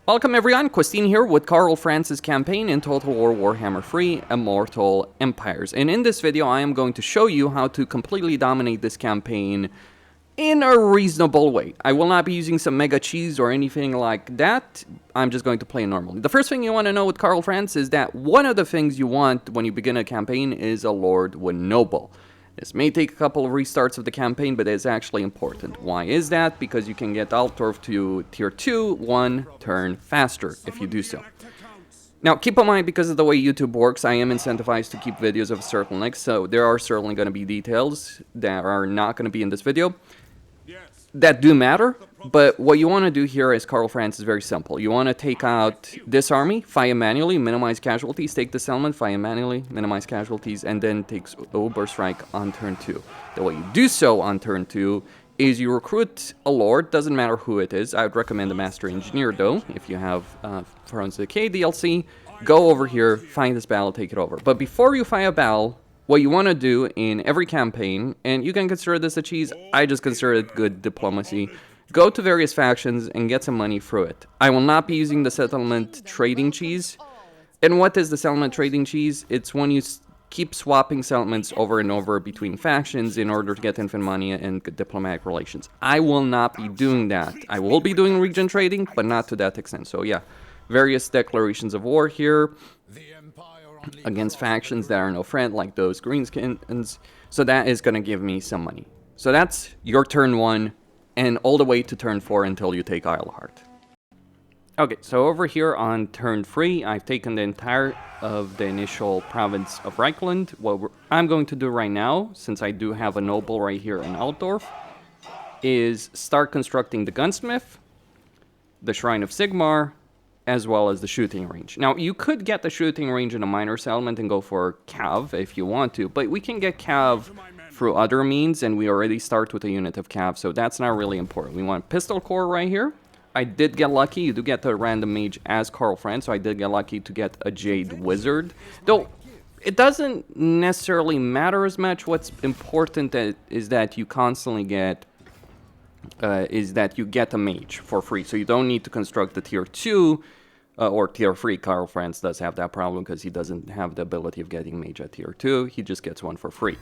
Welcome everyone, Christine here with Karl Franz's campaign in Total War Warhammer 3 Immortal Empires. And in this video I am going to show you how to completely dominate this campaign in a reasonable way. I will not be using some mega cheese or anything like that. I'm just going to play normally. The first thing you want to know with Karl Franz is that one of the things you want when you begin a campaign is a Lord with Noble. This may take a couple of restarts of the campaign, but it's actually important. Why is that? Because you can get Altdorf to tier 2 one turn faster if you do so. Now, keep in mind, because of the way YouTube works, I am incentivized to keep videos of a certain length, so there are certainly going to be details that are not going to be in this video that do matter, but what you want to do here as Karl Franz is very simple. You want to take out this army, fire manually, minimize casualties, take this element, fire manually, minimize casualties, and then takes Oberstrike on turn 2. The way you do so on turn 2 is you recruit a lord, doesn't matter who it is. I would recommend the Master Engineer though, if you have Thrones of Decay DLC. Go over here, find this battle, take it over. But before you fight a battle, what you want to do in every campaign, and you can consider this a cheese, I just consider it good diplomacy, go to various factions and get some money through it. I will not be using the settlement trading cheese. And what is the settlement trading cheese? It's when you keep swapping settlements over and over between factions in order to get infinite money and diplomatic relations. I will not be doing that. I will be doing region trading, but not to that extent. So yeah, various declarations of war here against factions that are no friend, like those greenskins. So that is going to give me some money. So that's your turn 1 and all the way to turn 4 until you take Isleheart. Okay, so over here on turn 3, I've taken the entire of the initial province of Reichland. What I'm going to do right now, since I do have a noble right here in Altdorf, is start constructing the gunsmith, the Shrine of Sigmar, as well as the shooting range. Now, you could get the shooting range in a minor settlement and go for Cav if you want to, but we can get Cav through other means, and we already start with a unit of Cav, so that's not really important. We want Pistol Corps right here. I did get lucky. You do get the random mage as Karl Franz, so I did get lucky to get a Jade Wizard. Though, it doesn't necessarily matter as much. What's important is that you constantly get a mage for free, so you don't need to construct the tier 2 or tier 3. Karl Franz does have that problem because he doesn't have the ability of getting mage at tier 2. He just gets one for free.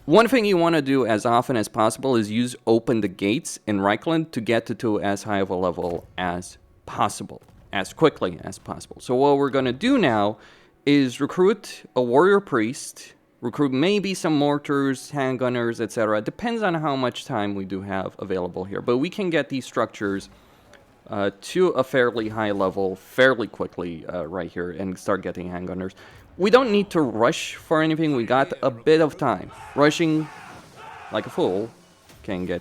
One thing you want to do as often as possible is use Open the Gates in Reichland to get to as high of a level as possible, as quickly as possible. So what we're going to do now is recruit a warrior priest, recruit maybe some mortars, handgunners, etc. It depends on how much time we do have available here. But we can get these structures to a fairly high level fairly quickly right here and start getting handgunners. We don't need to rush for anything. We got a bit of time. Rushing like a fool can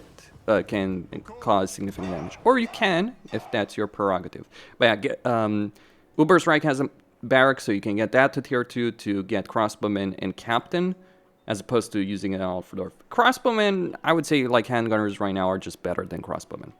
cause significant damage. Or you can, if that's your prerogative. But yeah, Ubersreich has a barrack, so you can get that to tier 2 to get crossbowmen and captain, as opposed to using it in Altdorf. Crossbowmen, I would say, like handgunners right now, are just better than crossbowmen.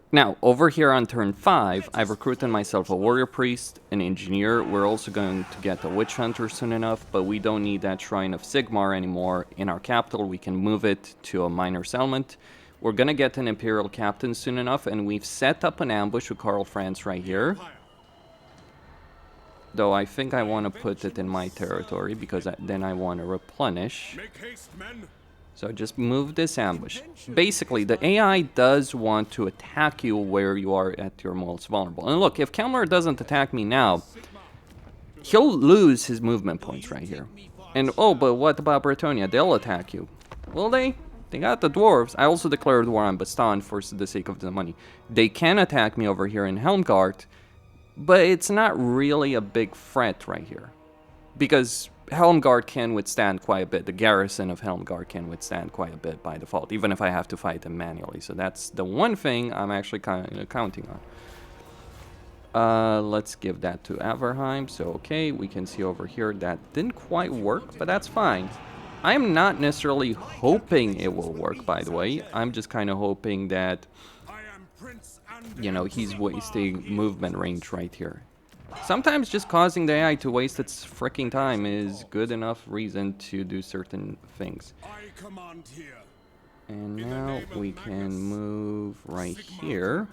Now, over here on turn 5, I've recruited myself a warrior priest, an engineer. We're also going to get a witch hunter soon enough, but we don't need that Shrine of Sigmar anymore in our capital. We can move it to a minor settlement. We're going to get an imperial captain soon enough, and we've set up an ambush with Karl Franz right here. Though I think I want to put it in my territory, because then I want to replenish. So just move this ambush. Basically, the AI does want to attack you where you are at your most vulnerable. And look, if Kelmer doesn't attack me now, he'll lose his movement points right here. And oh, but what about Bretonnia? They'll attack you. Will they? They got the dwarves. I also declared war on Bastan for the sake of the money. They can attack me over here in Helmgart, but it's not really a big threat right here. Because Helmgart can withstand quite a bit. The garrison of Helmgart can withstand quite a bit by default, even if I have to fight them manually. So that's the one thing I'm actually kind of counting on. Let's give that to Averheim. So, okay, we can see over here that didn't quite work, but that's fine. I'm not necessarily hoping it will work, by the way. I'm just kind of hoping that, you know, he's wasting movement range right here. Sometimes just causing the AI to waste its freaking time is good enough reason to do certain things. And now we can move right here.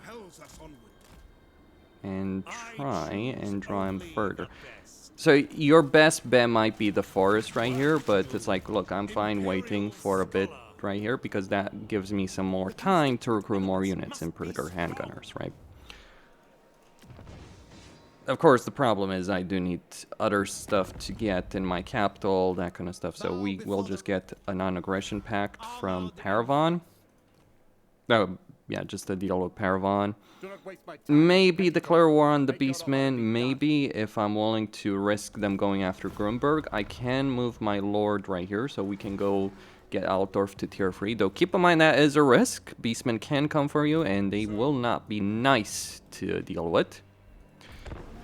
and try and draw him further. So your best bet might be the forest right here, but it's like, look, I'm fine waiting for a bit right here because that gives me some more time to recruit more units, in particular handgunners, right? Of course, the problem is I do need other stuff to get in my capital, that kind of stuff. So we will just get a non-aggression pact from Paravan. Oh, yeah, just a deal with Paravan. Maybe declare war on the Beastmen. Maybe if I'm willing to risk them going after Grunberg, I can move my lord right here so we can go get Altdorf to tier 3. Though keep in mind that is a risk. Beastmen can come for you and they will not be nice to deal with.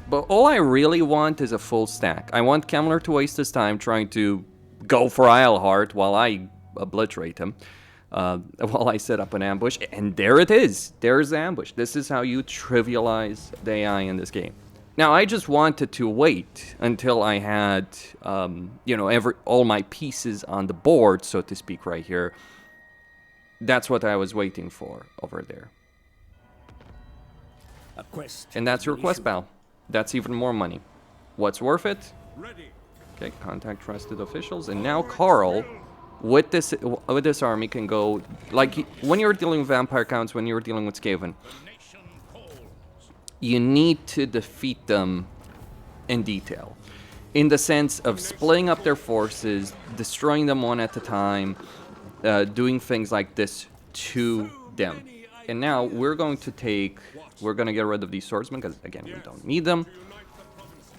But all I really want is a full stack. I want Kemmler to waste his time trying to go for Eilhart while I obliterate him. While I set up an ambush. And there it is. There's the ambush. This is how you trivialize the AI in this game. Now, I just wanted to wait until I had, you know, all my pieces on the board, so to speak, right here. That's what I was waiting for over there. And that's your quest, pal. That's even more money. What's worth it? Okay, contact trusted officials. And now Karl, with this army, can go... Like, when you're dealing with vampire counts, when you're dealing with Skaven, you need to defeat them in detail. In the sense of splitting up their forces, destroying them one at a time, doing things like this to them. And now we're going to get rid of these swordsmen, because again, we don't need them.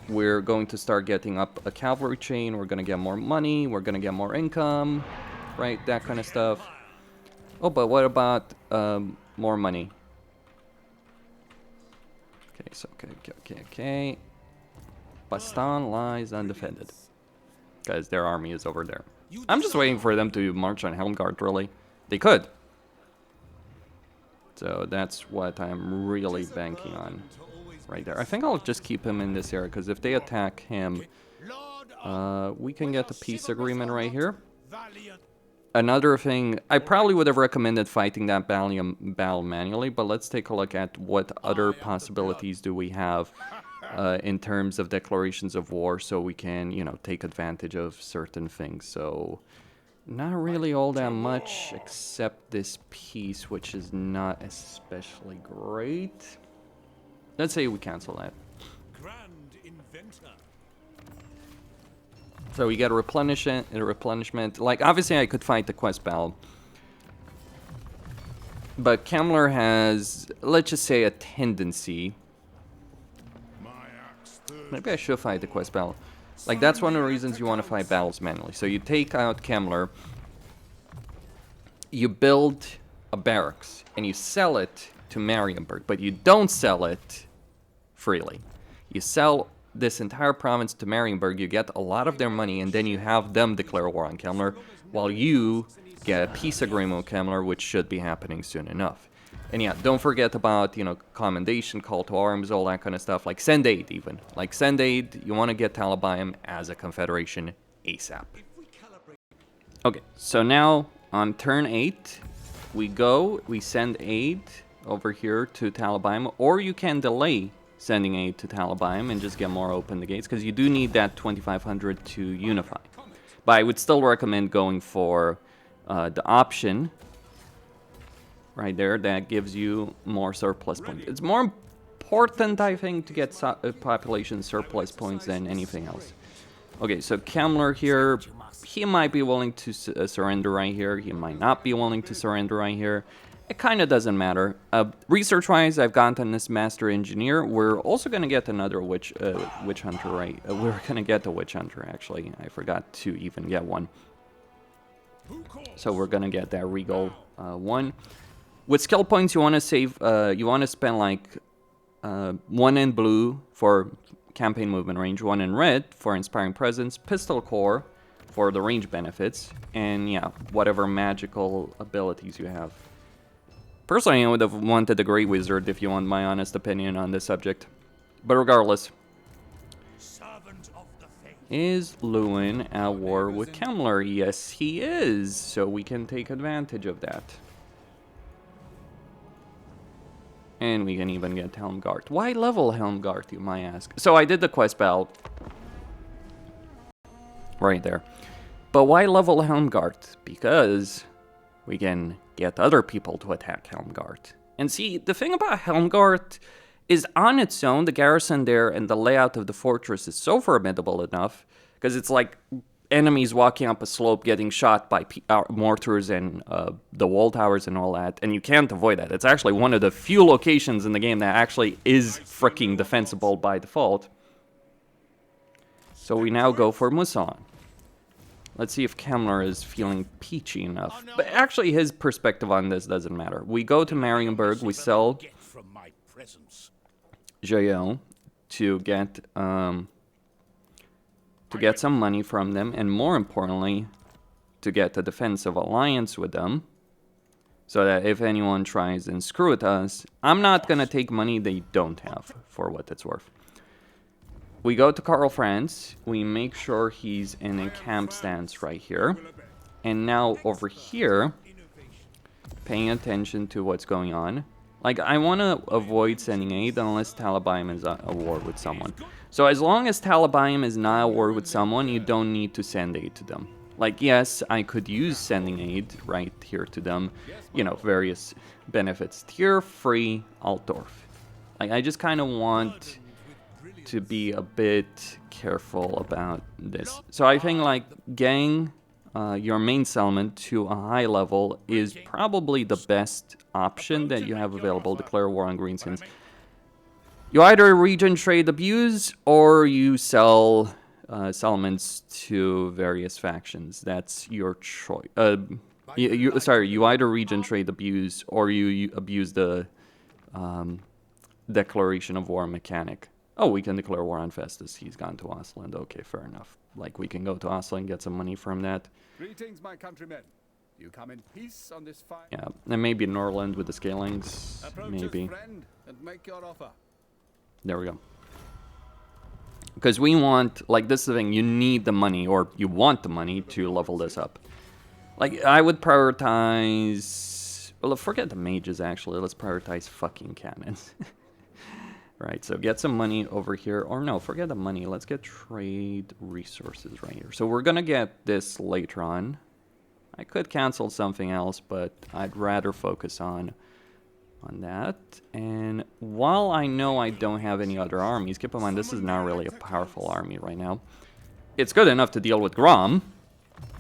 We're going to start getting up a cavalry chain, we're going to get more money, we're going to get more income, right, that kind of stuff. Oh, but what about more money? Okay, so, okay. Bastan lies undefended, because their army is over there. I'm just waiting for them to march on Helmgard, really. They could. So that's what I'm really banking on right there. I think I'll just keep him in this area, because if they attack him, we can get a peace agreement right here. Another thing, I probably would have recommended fighting that battle manually, but let's take a look at what other possibilities do we have in terms of declarations of war, so we can, you know, take advantage of certain things. So... not really all that much, except this piece, which is not especially great. Let's say we cancel that. So we get a replenishment. Like, obviously I could fight the quest battle. But Kemmler has, let's just say, a tendency. Maybe I should fight the quest battle. Like, that's one of the reasons you want to fight battles manually. So you take out Kemmler, you build a barracks, and you sell it to Marienburg, but you don't sell it freely. You sell this entire province to Marienburg, you get a lot of their money, and then you have them declare war on Kemmler, while you get a peace agreement with Kemmler, which should be happening soon enough. And yeah, don't forget about, you know, commendation, call to arms, all that kind of stuff. Like, send aid, even. Like, send aid, you want to get Talabayim as a confederation ASAP. Okay, so now, on turn 8, we send aid over here to Talabayim, or you can delay sending aid to Talabayim and just get more open the gates, because you do need that 2,500 to unify. But I would still recommend going for the option... right there, that gives you more surplus points. It's more important, I think, to get population surplus points than anything else. Okay, so Kemmler here, he might be willing to surrender right here. He might not be willing to surrender right here. It kind of doesn't matter. Research-wise, I've gotten this Master Engineer. We're also going to get another Witch Hunter, right? We're going to get the Witch Hunter, actually. I forgot to even get one. So we're going to get that Regal one. With skill points, you want to save, you want to spend like 1 in blue for campaign movement range, 1 in red for inspiring presence, pistol core for the range benefits, and yeah, whatever magical abilities you have. Personally, I would have wanted the Grey Wizard, if you want my honest opinion on this subject. But regardless, is Lewin at war with Kemmler? Yes, he is, so we can take advantage of that. And we can even get Helmgart. Why level Helmgart, you might ask? So I did the quest belt. Right there. But why level Helmgart? Because we can get other people to attack Helmgart. And see, the thing about Helmgart is on its own, the garrison there and the layout of the fortress is so formidable enough. Because it's like enemies walking up a slope getting shot by mortars and the wall towers and all that. And you can't avoid that. It's actually one of the few locations in the game that actually is freaking defensible by default. So we now go for Musan. Let's see if Kemler is feeling peachy enough. But actually, his perspective on this doesn't matter. We go to Marienburg, we sell Jael to get some money from them, and more importantly, to get a defensive alliance with them, so that if anyone tries and screw with us, I'm not gonna take money they don't have, for what it's worth. We go to Karl Franz, we make sure he's in a camp stance right here. And now over here, paying attention to what's going on. Like, I want to avoid sending aid unless Talabayim is at a war with someone. So as long as Talabayim is not at war with someone, you don't need to send aid to them. Like, yes, I could use sending aid right here to them. You know, various benefits. Tier free Altdorf. Like, I just kind of want to be a bit careful about this. So I think like getting your main settlement to a high level is probably the best option that you have available. Declare war on Greenskins. You either region trade abuse or you sell settlements to various factions. That's your choice. You either region trade abuse or you abuse the declaration of war mechanic. Oh, we can declare war on Festus. He's gone to Osland. Okay, fair enough. Like, we can go to Osland, get some money from that. Greetings, my countrymen. You come in peace on this fine... Yeah, and maybe Norland with the scalings. Maybe. Friend and make your offer. There we go. Because we want, like, this is the thing, you need the money, or you want the money to level this up. Like, I would prioritize... Well, forget the mages, actually. Let's prioritize fucking cannons. Right, so get some money over here. Or no, forget the money. Let's get trade resources right here. So we're going to get this later on. I could cancel something else, but I'd rather focus on that. And while I know I don't have any other armies, keep in mind this is not really a powerful army right now. It's good enough to deal with Grom,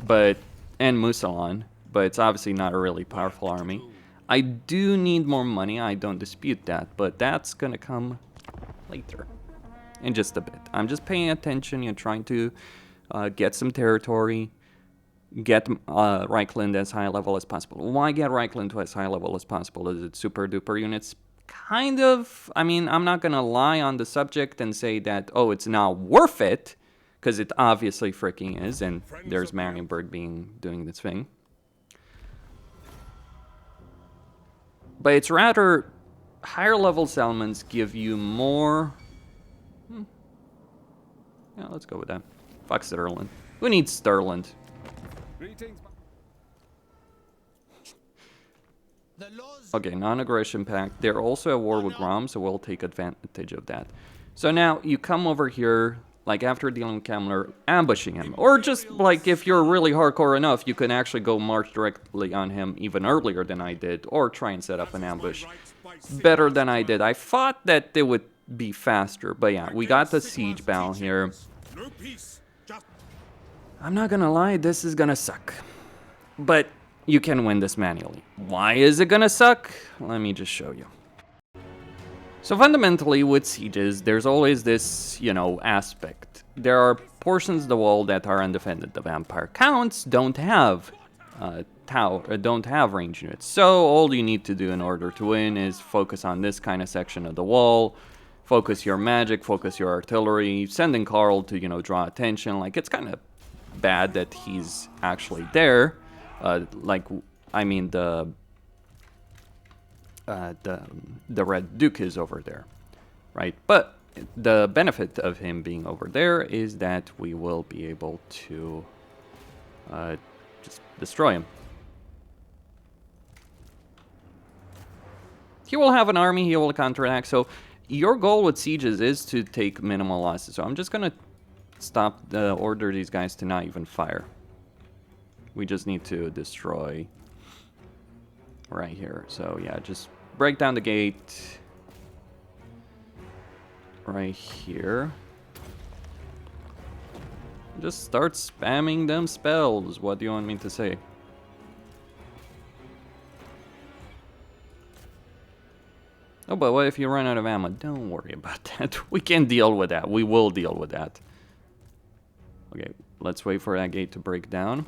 and Musalon, but it's obviously not a really powerful army. I do need more money, I don't dispute that, but that's gonna come later in just a bit. I'm just paying attention, you're trying to get some territory, get Reichland as high level as possible. Why get Reichland to as high level as possible? Is it super duper units? Kind of. I mean, I'm not gonna lie on the subject and say that, oh, it's not worth it, because it obviously freaking is, and there's Marienburg doing this thing. But it's rather higher level settlements give you more... Yeah, let's go with that. Fuck Stirland. Who needs Stirland? Okay, non-aggression pact. They're also at war with Grom, so we'll take advantage of that. So now you come over here, like after dealing with Kamler, ambushing him. Or just like if you're really hardcore enough, you can actually go march directly on him even earlier than I did, or try and set up an ambush better than I did. I thought that it would be faster, but yeah, we got the siege battle here. I'm not gonna lie, this is gonna suck. But you can win this manually. Why is it gonna suck? Let me just show you. So fundamentally with sieges, there's always this, you know, aspect. There are portions of the wall that are undefended. The vampire counts don't have range units. So all you need to do in order to win is focus on this kind of section of the wall, focus your magic, focus your artillery, sending Karl to, you know, draw attention. Like, it's kind of bad that he's actually there. I mean, the Red Duke is over there, right? But the benefit of him being over there is that we will be able to just destroy him. he will have an army, he will counterattack. So your goal with sieges is to take minimal losses. So I'm just gonna order these guys to not even fire. We just need to destroy right here. So yeah, just break down the gate right here. Just start spamming them spells. What do you want me to say? Oh, but what if you run out of ammo? Don't worry about that. We can deal with that. We will deal with that. Okay, let's wait for that gate to break down.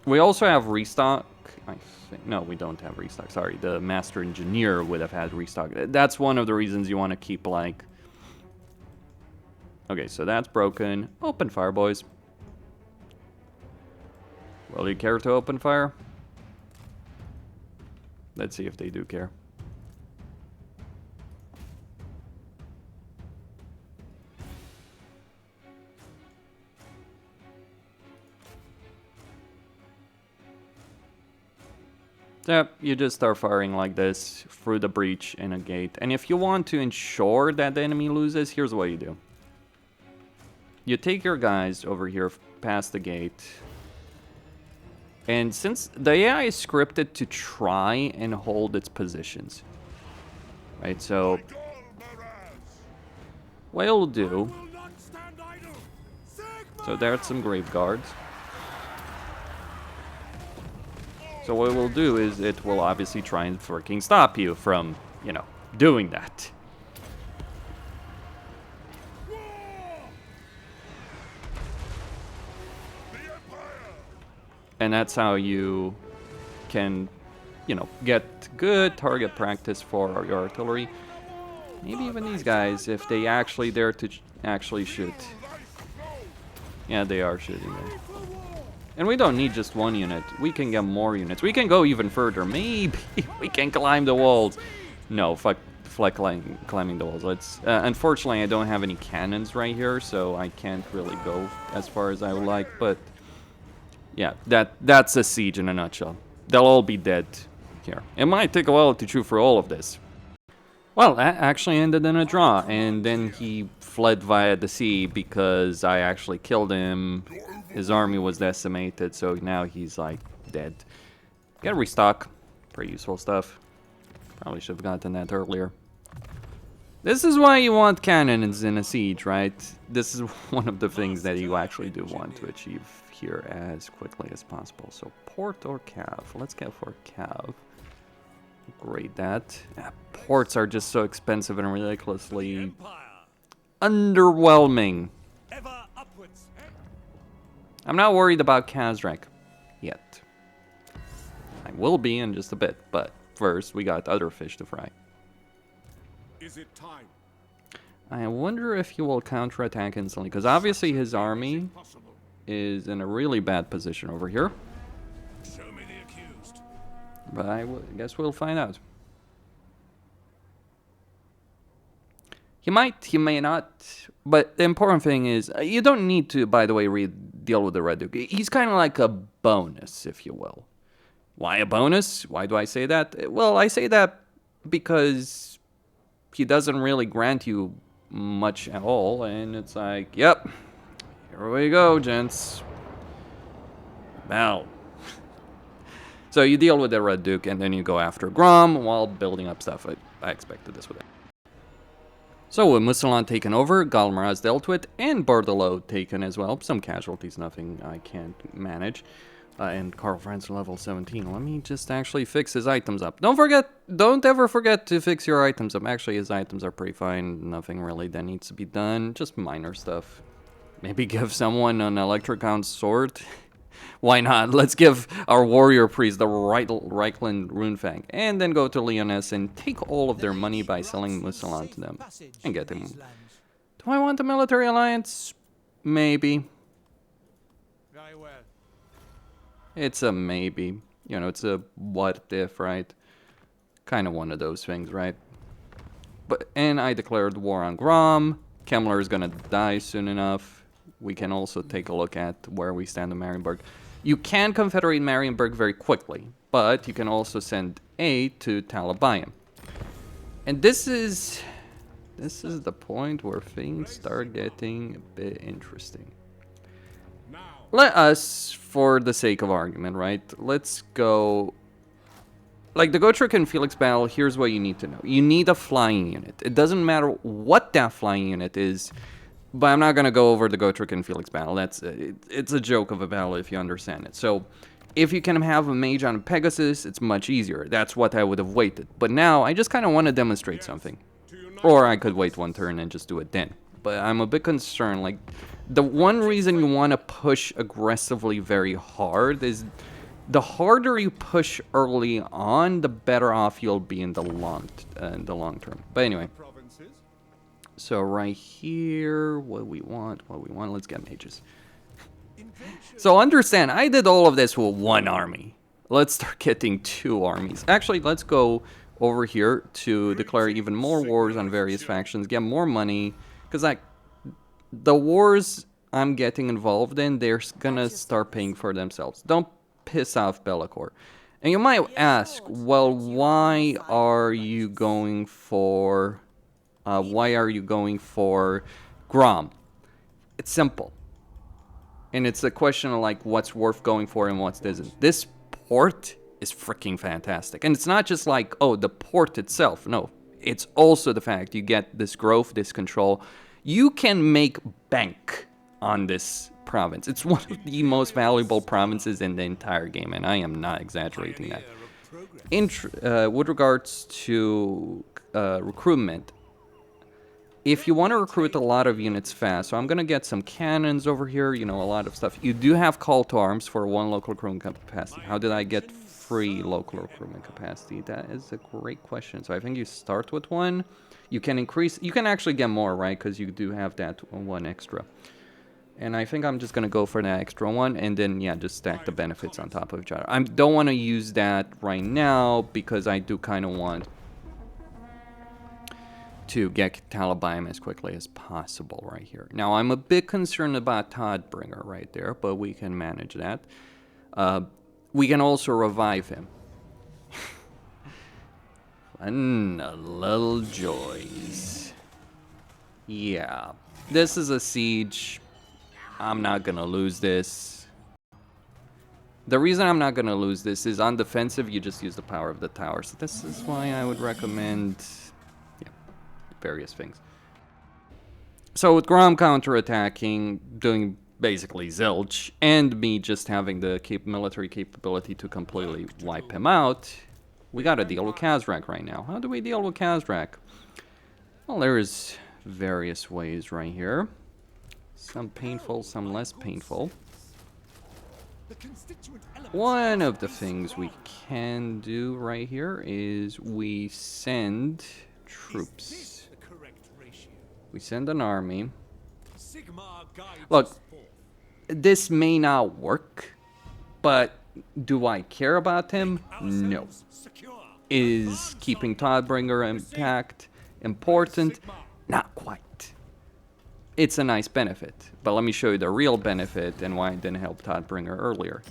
We also have restock. I think, no, we don't have restock. Sorry, the master engineer would have had restock. That's one of the reasons you want to keep, like... Okay, so that's broken. Open fire, boys. Will you care to open fire? Let's see if they do care. Yep, you just start firing like this through the breach in a gate. And if you want to ensure that the enemy loses, here's what you do. You take your guys over here past the gate. And since the AI is scripted to try and hold its positions, right? So what it'll do, so there's some grave guards. So what it will do is it will obviously try and freaking stop you from, you know, doing that. And that's how you can, you know, get good target practice for your artillery. Maybe even these guys, if they actually dare to actually shoot. Yeah, they are shooting there. And we don't need just one unit. We can get more units. We can go even further. Maybe we can climb the walls. No, fuck climbing the walls. Let's. Unfortunately, I don't have any cannons right here, so I can't really go as far as I would like. But yeah, that's a siege in a nutshell. They'll all be dead here. It might take a while to chew through all of this. Well, that actually ended in a draw, and then he fled via the sea because I actually killed him. His army was decimated, so now he's, like, dead. Gotta restock. Pretty useful stuff. Probably should have gotten that earlier. This is why you want cannons in a siege, right? This is one of the things that you actually do want to achieve here as quickly as possible. So, port or cav? Let's go for cav. Upgrade that. Ports are just so expensive and ridiculously underwhelming. I'm not worried about Kazrak yet. I will be in just a bit, but first we got other fish to fry. Is it time? I wonder if he will counterattack instantly, because obviously his army is in a really bad position over here. Show me the accused. But I guess we'll find out. He might, he may not, but the important thing is, you don't need to, by the way, deal with the Red Duke. He's kind of like a bonus, if you will. Why a bonus? Why do I say that? Well, I say that because he doesn't really grant you much at all, and it's like, yep, here we go, gents. Now. So you deal with the Red Duke, and then you go after Grom while building up stuff. I expected this with it. So with Musalan taken over, Galmaraz dealt with, and Bordelot taken as well. Some casualties, nothing I can't manage. And Karl Franz level 17. Let me just actually fix his items up. Don't ever forget to fix your items up. Actually, his items are pretty fine. Nothing really that needs to be done. Just minor stuff. Maybe give someone an Electrocoun's sword. Why not? Let's give our warrior priest the Reichland Runefang. And then go to Lyonesse and take all of their money by selling Musalan to them. And get them. Do I want a military alliance? Maybe. Very well. It's a maybe. You know, it's a what if, right? Kind of one of those things, right? And I declared war on Grom. Kemmler is gonna die soon enough. We can also take a look at where we stand in Marienburg. You can confederate Marienburg very quickly, but you can also send aid to Talabayam. And this is the point where things start getting a bit interesting. Let us, for the sake of argument, right, let's go... Like, the Gotrek and Felix battle, here's what you need to know. You need a flying unit. It doesn't matter what that flying unit is, but I'm not going to go over the Gotrek and Felix battle. It's a joke of a battle if you understand it. So, if you can have a mage on a Pegasus, it's much easier. That's what I would have waited. But now, I just kind of want to demonstrate something. Or I could wait one turn and just do it then. But I'm a bit concerned, like, the one reason you want to push aggressively very hard is the harder you push early on, the better off you'll be in the long term. But anyway, so right here, what we want, let's get mages. So understand, I did all of this with one army. Let's start getting 2 armies. Actually, let's go over here to declare even more wars on various factions, get more money, because like the wars I'm getting involved in, they're gonna start paying for themselves. Don't piss off Bellicor. And you might ask, well, why are you going for Grom? It's simple. And it's a question of like what's worth going for and what isn't. This port is freaking fantastic. And it's not just like, oh, the port itself. No, it's also the fact you get this growth, this control. You can make bank on this province. It's one of the most valuable provinces in the entire game, and I am not exaggerating that. With regards to recruitment, if you want to recruit a lot of units fast, so I'm going to get some cannons over here, you know, a lot of stuff. You do have call to arms for 1 local recruitment capacity. How did I get free local recruitment capacity? That is a great question. So I think you start with 1. You can increase, you can actually get more, right? Because you do have that 1 extra. And I think I'm just going to go for that extra 1, and then, yeah, just stack the benefits on top of each other. I don't want to use that right now, because I do kind of want to get Talabayam as quickly as possible right here. Now, I'm a bit concerned about Toddbringer right there, but we can manage that. We can also revive him. Fun little joys. Yeah, this is a siege. I'm not gonna lose this. The reason I'm not gonna lose this is on defensive, you just use the power of the tower. So this is why I would recommend, yeah, various things. So with Grom counterattacking, doing basically zilch, and me just having the military capability to completely wipe him out, we gotta deal with Khazrak right now. How do we deal with Khazrak? Well, there's various ways right here. Some painful, some less painful. One of the things we can do right here is we send troops. We send an army. Look, this may not work, but do I care about him? No. Is keeping Toddbringer intact important? Not quite. It's a nice benefit, but let me show you the real benefit and why it didn't help Toddbringer earlier.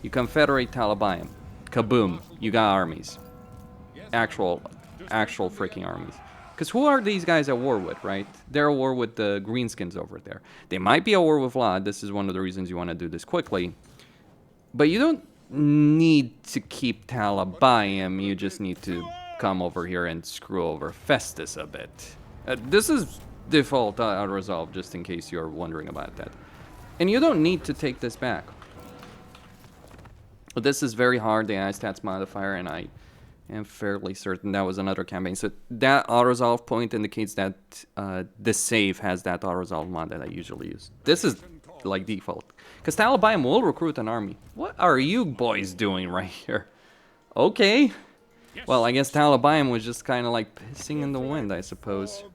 You confederate Talabayam. Kaboom, you got armies. Actual freaking armies. Because who are these guys at war with, right? They're at war with the greenskins over there. They might be at war with Vlad. This is one of the reasons you want to do this quickly. But you don't need to keep Talabayam. You just need to come over here and screw over Festus a bit. This is default auto-resolve, just in case you're wondering about that. And you don't need to take this back. But this is very hard, the AI stats modifier, and I am fairly certain that was another campaign. So that auto-resolve point indicates that the save has that auto-resolve mod that I usually use. This is like default. Because Talabayam will recruit an army. What are you boys doing right here? Okay. Well, I guess Talabayam was just kind of like pissing in the wind, I suppose.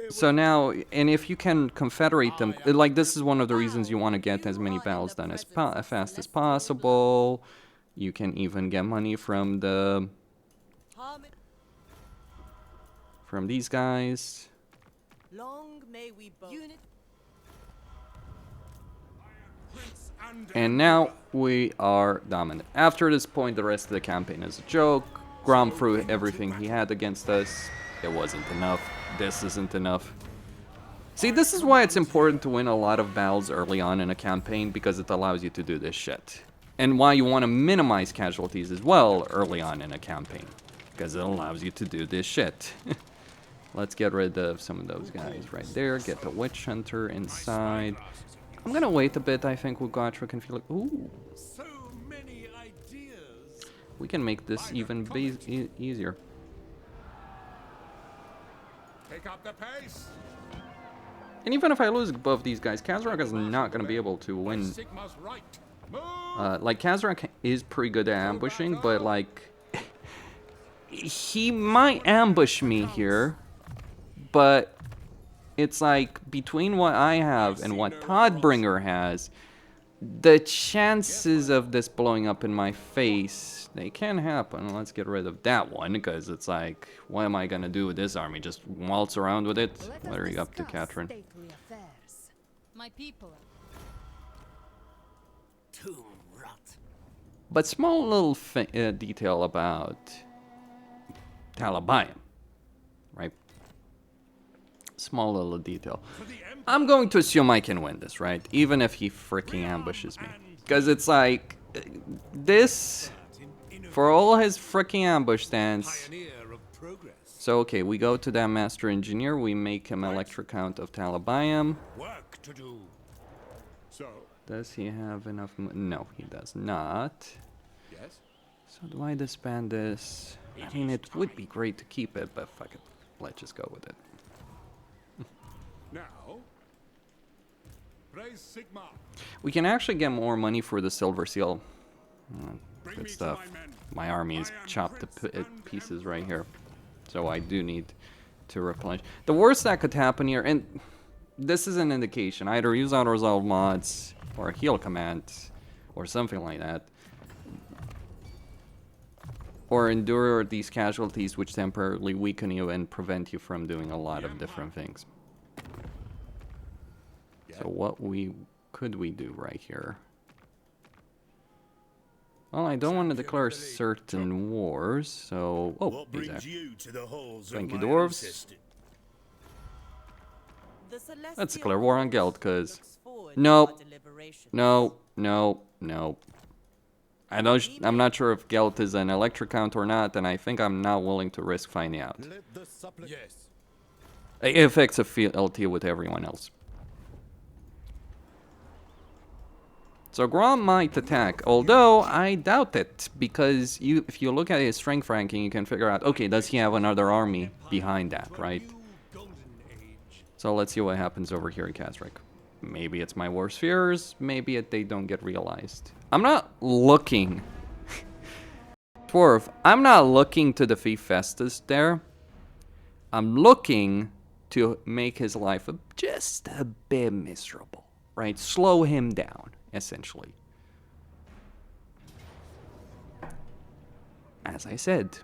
So now, and if you can confederate them, like this is one of the reasons you want to get as many battles done as fast as possible. You can even get money from these guys. Long may we And now we are dominant. After this point, the rest of the campaign is a joke. Grom threw everything he had against us. It wasn't enough. This isn't enough. See, this is why it's important to win a lot of battles early on in a campaign, because it allows you to do this shit. And why you want to minimize casualties as well early on in a campaign, because it allows you to do this shit. Let's get rid of some of those guys right there. Get the Witch Hunter inside. I'm gonna wait a bit, I think, with Gotrek and Phillip. Ooh. So many ideas. We can make this even easier. Pick up the pace. And even if I lose above these guys, Kazrak is not gonna be able to win. Sigma's right. Move. Like, Kazrak is pretty good at ambushing, but, like, he might ambush me here, but it's like, between what I have and what Toddbringer has, the chances of this blowing up in my face, they can happen. Let's get rid of that one, because it's like, what am I gonna do with this army? Just waltz around with it? What are you up to, Catherine? My people. But small little detail about Talabayam, right? Small little detail. I'm going to assume I can win this, right? Even if he freaking ambushes me. Because it's like, this, for all his freaking ambush stance. So, okay, we go to that Master Engineer, we make him Electric Count of Talabayam. Work to do. So. Does he have enough? No, he does not. Yes. So do I disband this? I mean, it would be great to keep it, but fuck it. Let's just go with it. Now. Praise Sigma. We can actually get more money for the Silver Seal. Good stuff. My army is chopped to pieces right here. So I do need to replenish. The worst that could happen here, and this is an indication, either use auto-resolve mods, or a heal command, or something like that. Or endure these casualties which temporarily weaken you and prevent you from doing a lot of different things. So what could we do right here? Well, I don't want to declare certain wars, so... Oh, exactly. Thank you, dwarves. Let's declare war on Geld, because... Nope. No, no, no. I'm not sure if Geld is an electric count or not, and I think I'm not willing to risk finding out. Yes. It affects a fealty with everyone else. So Grom might attack, although I doubt it, because if you look at his strength ranking, you can figure out, okay, does he have another army behind that, right? So let's see what happens over here in Kazrak. Maybe it's my worst fears, maybe they don't get realized. I'm not looking... Dwarf, I'm not looking to defeat Festus there. I'm looking to make his life just a bit miserable, right? Slow him down, essentially. As I said,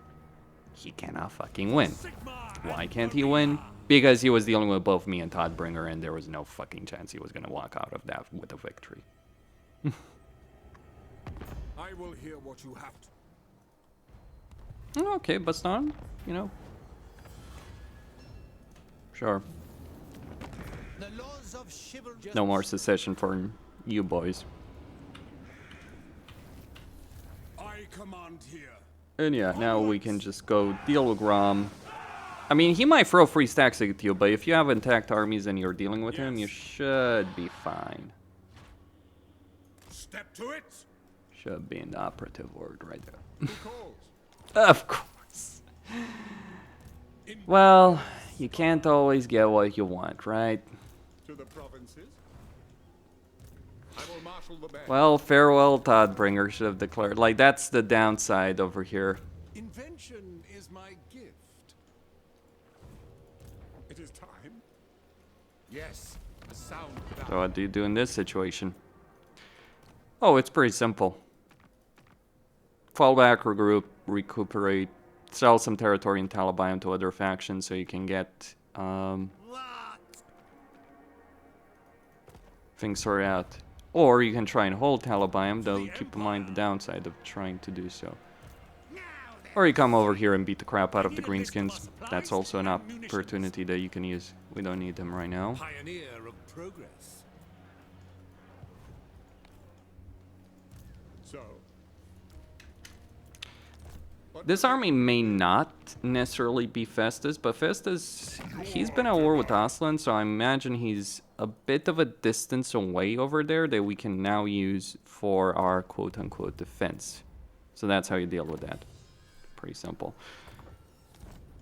he cannot fucking win. Why can't he win? Because he was dealing with both me and Toddbringer, and there was no fucking chance he was gonna walk out of that with a victory. I will hear what you have to. Okay, Baston, you know. Sure. No more secession for you boys. I command here. And yeah, now we can just go deal with Grom. I mean, he might throw 3 stacks at you, but if you have intact armies and you're dealing with him, you should be fine. Step to it. Should be an operative word right there. Of course. Well, you can't always get what you want, right? To the provinces. I will marshal the band. Well, farewell, Toddbringer should have declared. Like, that's the downside over here. Invention is my gift. It is time. Yes, a sound. So what do you do in this situation? Oh, it's pretty simple. Fall back, regroup, recuperate, sell some territory in Talabayam to other factions so you can get things sorted out. Or you can try and hold Talabayam, though keep in mind the downside of trying to do so. Or you come over here and beat the crap out of the greenskins. That's also an opportunity that you can use. We don't need them right now. Pioneer of progress. So. This army may not necessarily be Festus, but Festus, he's been at war with Aslan, so I imagine he's a bit of a distance away over there that we can now use for our quote-unquote defense. So that's how you deal with that. Pretty simple.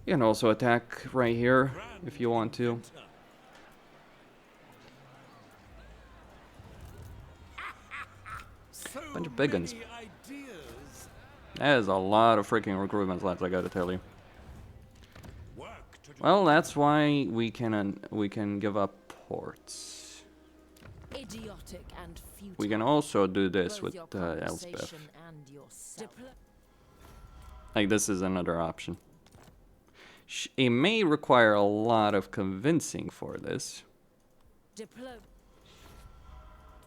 You can also attack right here if you want to. Bunch of big guns. That is a lot of freaking recruitments left, I gotta tell you. Well, that's why we can give up ports. Idiotic and futile. We can also do this with Both your Elspeth. conversation and yourself. Like, this is another option. It may require a lot of convincing for this.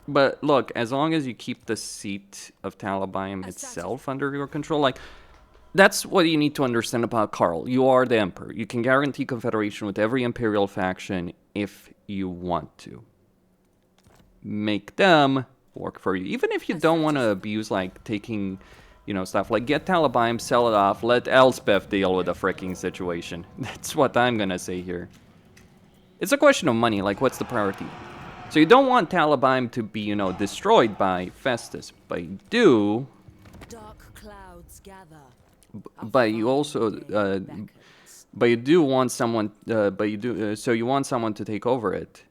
But look, as long as you keep the seat of Talabayam itself under your control, like, that's what you need to understand about Karl. You are the Emperor. You can guarantee confederation with every Imperial faction if you want to. Make them work for you. Even if you don't want to abuse, like, taking, you know, stuff. Like, get Talabayam, sell it off, let Elspeth deal with the freaking situation. That's what I'm gonna say here. It's a question of money, like, what's the priority? So you don't want Talabayam to be, you know, destroyed by Festus, but you do. Dark clouds gather. But you also, but you do want someone, so you want someone to take over it.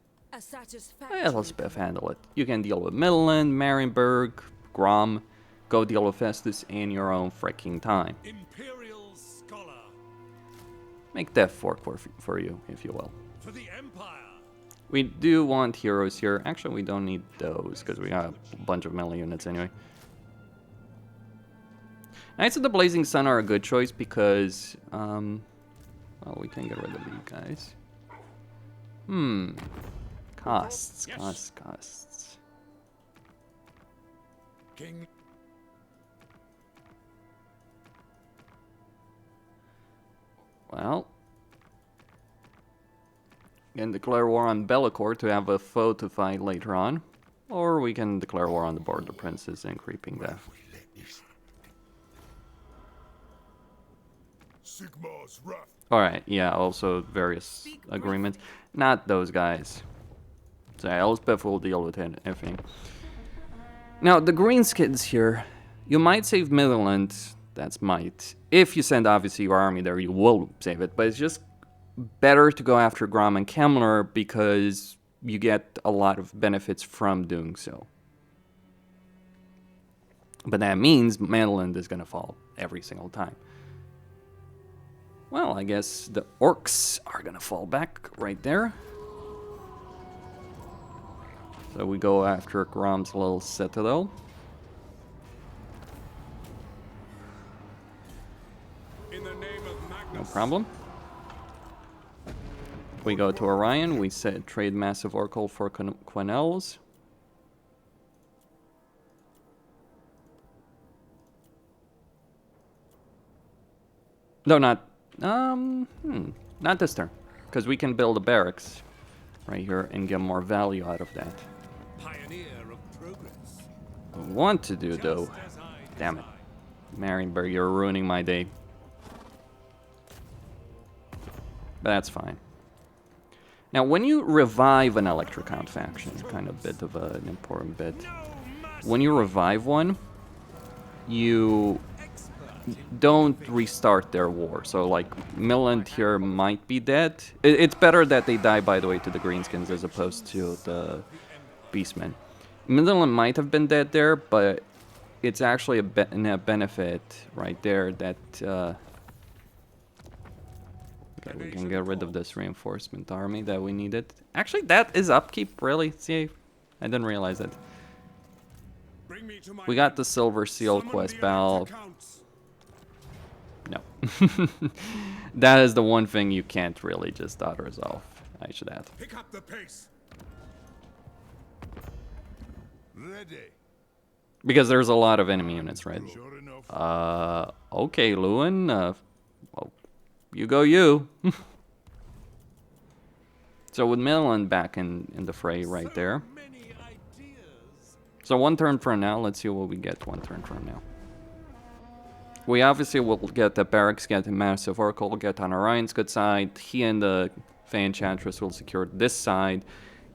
Elspeth handle it. You can deal with Midland, Marienburg, Grom, go deal with Festus in your own freaking time. Imperial scholar. Make death work for you, if you will. For the Empire. We do want heroes here. Actually, we don't need those, because we got a bunch of melee units anyway. Knights of the Blazing Sun are a good choice because, well, we can get rid of these guys. Costs. King. Well, we can declare war on Bellicor to have a foe to fight later on, or we can declare war on the Border Princes and Creeping Death. Alright, yeah, also various agreements. Not those guys. So Elspeth will deal with everything. Now, the greenskins here, you might save Midland, that's might. If you send, obviously, your army there, you will save it, but it's just better to go after Grom and Kemler because you get a lot of benefits from doing so. But that means Midland is going to fall every single time. Well, I guess the orcs are going to fall back right there. So we go after Grom's little citadel. In the name of Magnus. No problem. We go to Orion. We trade Massive Oracle for Quenelles. No, not this turn, because we can build a barracks right here and get more value out of that. Pioneer of progress. What I want to do, though, damn it, Marienburg, you're ruining my day. But that's fine. Now, when you revive an Electrocount faction, kind of a bit of an important bit. When you revive one, you don't restart their war. So, like, Midland here might be dead. It's better that they die, by the way, to the Greenskins as opposed to the Beastmen. Midland might have been dead there, but it's actually a benefit right there that... okay, we can get rid of this reinforcement army that we needed. Actually, that is upkeep, really? See, I didn't realize it. We got the Silver Seal quest, pal. No. That is the one thing you can't really just auto-resolve, I should add. Pick up the pace. Ready. Because there's a lot of enemy units, right? Sure enough. Okay, Lewin. Well, you go you. So with Milan back in the fray right there. Many ideas. So one turn from now, let's see what we get one turn from now. We obviously will get the barracks, get the massive oracle, get on Orion's good side. He and the Fey Enchantress will secure this side.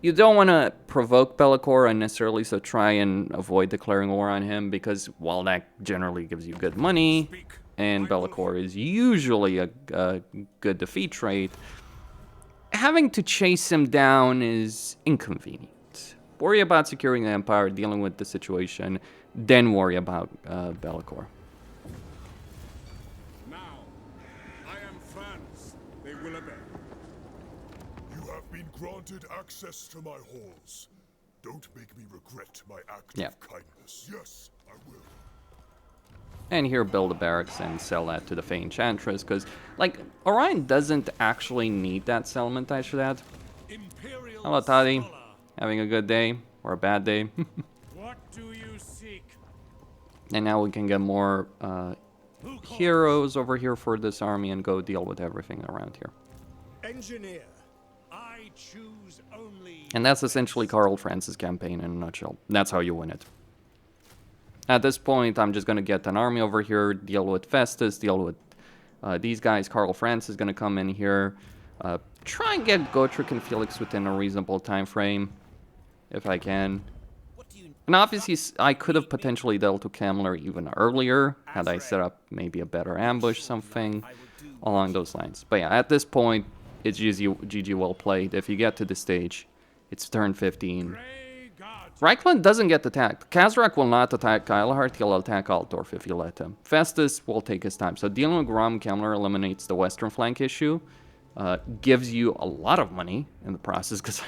You don't want to provoke Be'lakor unnecessarily, so try and avoid declaring war on him, because while that generally gives you good money, and Be'lakor is usually a good defeat trait, having to chase him down is inconvenient. Worry about securing the Empire, dealing with the situation, then worry about Be'lakor. Now, I am Franz. They will obey. You have been granted access to my halls. Don't make me regret my act Yeah. of kindness. Yes, I will. And here, build a barracks and sell that to the Fey Enchantress, because, like, Orion doesn't actually need that settlement, I should add. Imperial Hello, Toddy. scholar. Having a good day, or a bad day. What do you seek? And now we can get more Who calls? heroes over here for this army and go deal with everything around here. Engineer. I choose only. And that's essentially Karl Franz's campaign in a nutshell. That's how you win it. At this point, I'm just going to get an army over here, deal with Festus, deal with these guys. Karl Franz is going to come in here. Try and get Gotrek and Felix within a reasonable time frame, if I can. And obviously, I could have potentially dealt with Kamler even earlier, had I set up maybe a better ambush, something along those lines. But yeah, at this point, it's GG well played. If you get to this stage, it's turn 15. Pray God. Reichland doesn't get attacked. Kazrak will not attack Keilhart. He'll attack Altdorf if you let him. Festus will take his time. So dealing with Grom Kamler eliminates the western flank issue. Gives you a lot of money in the process, because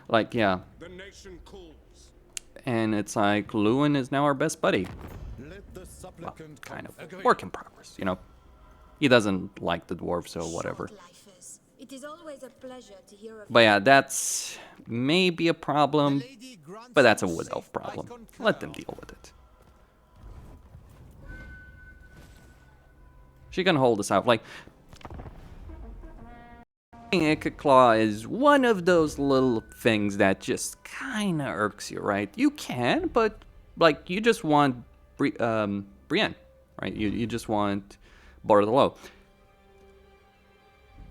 like, yeah. The nation calls. And it's like, Lewin is now our best buddy. Well, kind of. Work in progress, you know. He doesn't like the dwarves, so whatever. Short-lifers. It is always a pleasure to hear of But yeah, that's maybe a problem, but that's a wood elf problem. Let them deal with it. She can hold us out. Like, Claw is one of those little things that just kind of irks you, right? You can, but, like, you just want Brienne, right? You just want Bardolo.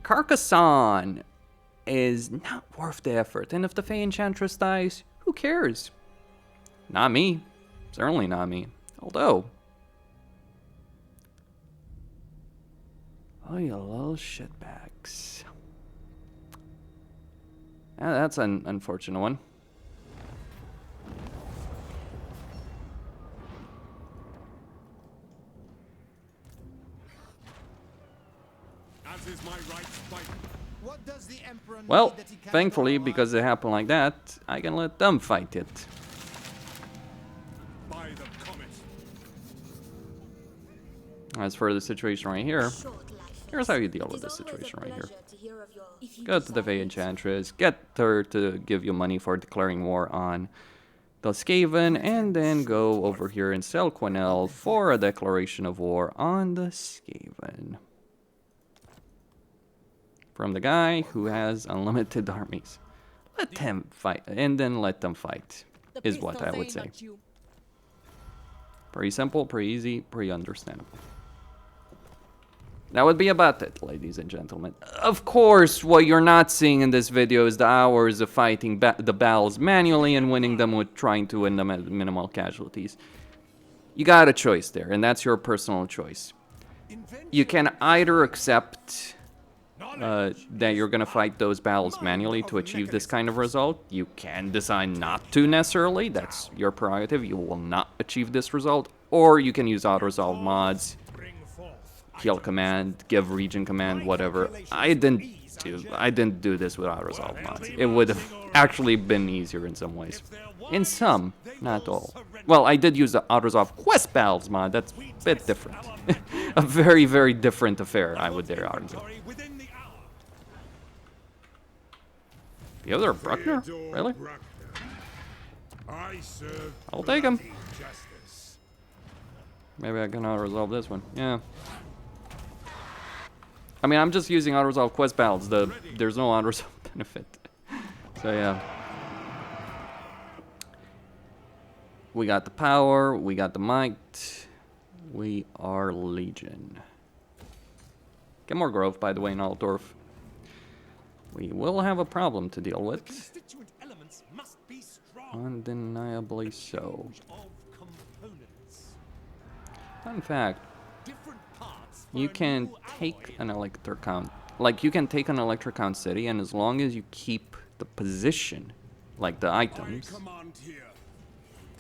Carcassonne is not worth the effort, and if the Fey Enchantress dies, who cares? Not me. Certainly not me. Although... oh, you little shitbags. Yeah, that's an unfortunate one. As is my right, fight. What does the Emperor need Well, that he cannot thankfully, otherwise? because it happened like that, I can let them fight it. By the comet. As for the situation right here, short-lifers. here's how you deal It with is this always a situation right here. pleasure to hear of your- If you Go to the Fey decide- Enchantress, get her to give you money for declaring war on the Skaven, and then go over here and sell Quenelle for a declaration of war on the Skaven. From the guy who has unlimited armies. Let him fight, and then let them fight, is what I would say. Pretty simple, pretty easy, pretty understandable. That would be about it, ladies and gentlemen. Of course, what you're not seeing in this video is the hours of fighting the battles manually and winning them with trying to win them at minimal casualties. You got a choice there, and that's your personal choice. You can either accept that you're going to fight those battles manually to achieve this kind of result. You can decide not to necessarily. That's your prerogative. You will not achieve this result. Or you can use auto-resolve mods, kill command, give region command, whatever. I didn't do this with auto-resolve mods. It would have actually been easier in some ways. In some, not all. Well, I did use the auto-resolve quest battles mod. That's a bit different. A very, very different affair, I would dare argue. The other Bruckner? Really? I serve I'll take him. bloody justice. Maybe I can auto-resolve this one. Yeah. I mean, I'm just using auto-resolve quest battles. There's no auto-resolve benefit. So, yeah. We got the power. We got the might. We are Legion. Get more growth, by the way, in Altdorf. We will have a problem to deal with. Constituent elements must be strong. Undeniably so. Of components. Fun fact. Different parts for You a can new take alloy. an electrocount. Like, you can take an electrocount city, and as long as you keep the position, like the I items, command here.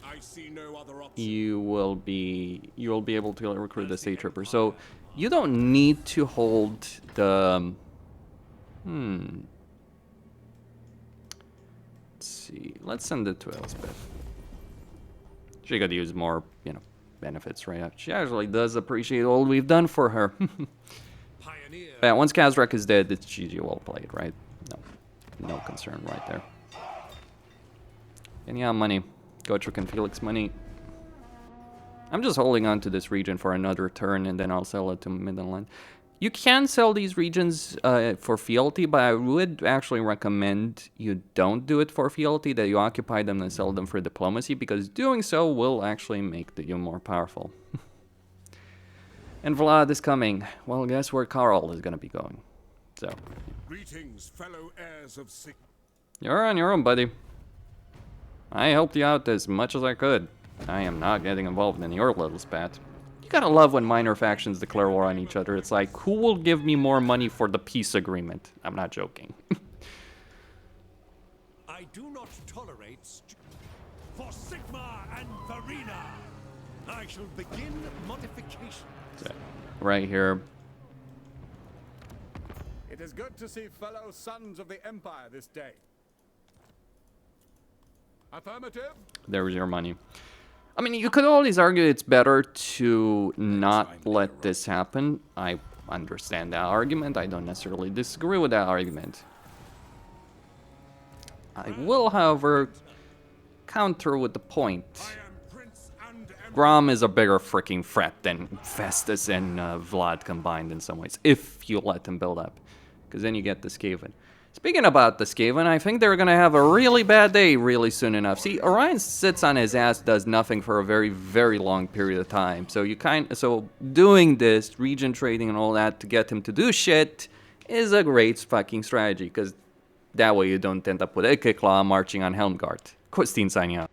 I see no other option. you will be able to recruit the state trooper. So you don't need to hold the let's see. Let's send it to Elspeth. She could use more, you know, benefits, right? She actually does appreciate all we've done for her. Pioneer. Yeah, once Kazrak is dead, it's GG well played, right? No concern right there. And yeah, money. Gotrek and Felix money. I'm just holding on to this region for another turn, and then I'll sell it to Midland. You can sell these regions for fealty, but I would actually recommend you don't do it for fealty, that you occupy them and sell them for diplomacy, because doing so will actually make you more powerful. And Vlad is coming. Well, guess where Karl is going to be going. So, Greetings, fellow heirs of Sig. you're on your own, buddy. I helped you out as much as I could. I am not getting involved in your little spat. You gotta love when minor factions declare war on each other. It's like, who will give me more money for the peace agreement? I'm not joking. I do not tolerate for Sigma and Verena. I shall begin modifications. So, right here. It is good to see fellow sons of the Empire this day. Affirmative. There's your money. I mean, you could always argue it's better to not let this happen. I understand that argument. I don't necessarily disagree with that argument. I will, however, counter with the point. I am Prince and Emperor. Grom is a bigger freaking threat than Festus and Vlad combined in some ways, if you let them build up. Because then you get the Skaven. Speaking about the Skaven, I think they're going to have a really bad day really soon enough. See, Orion sits on his ass, does nothing for a very, very long period of time. So so doing this, region trading and all that to get him to do shit is a great fucking strategy. Because that way you don't end up with Ikeclaw marching on Helmgart. Christine signing out.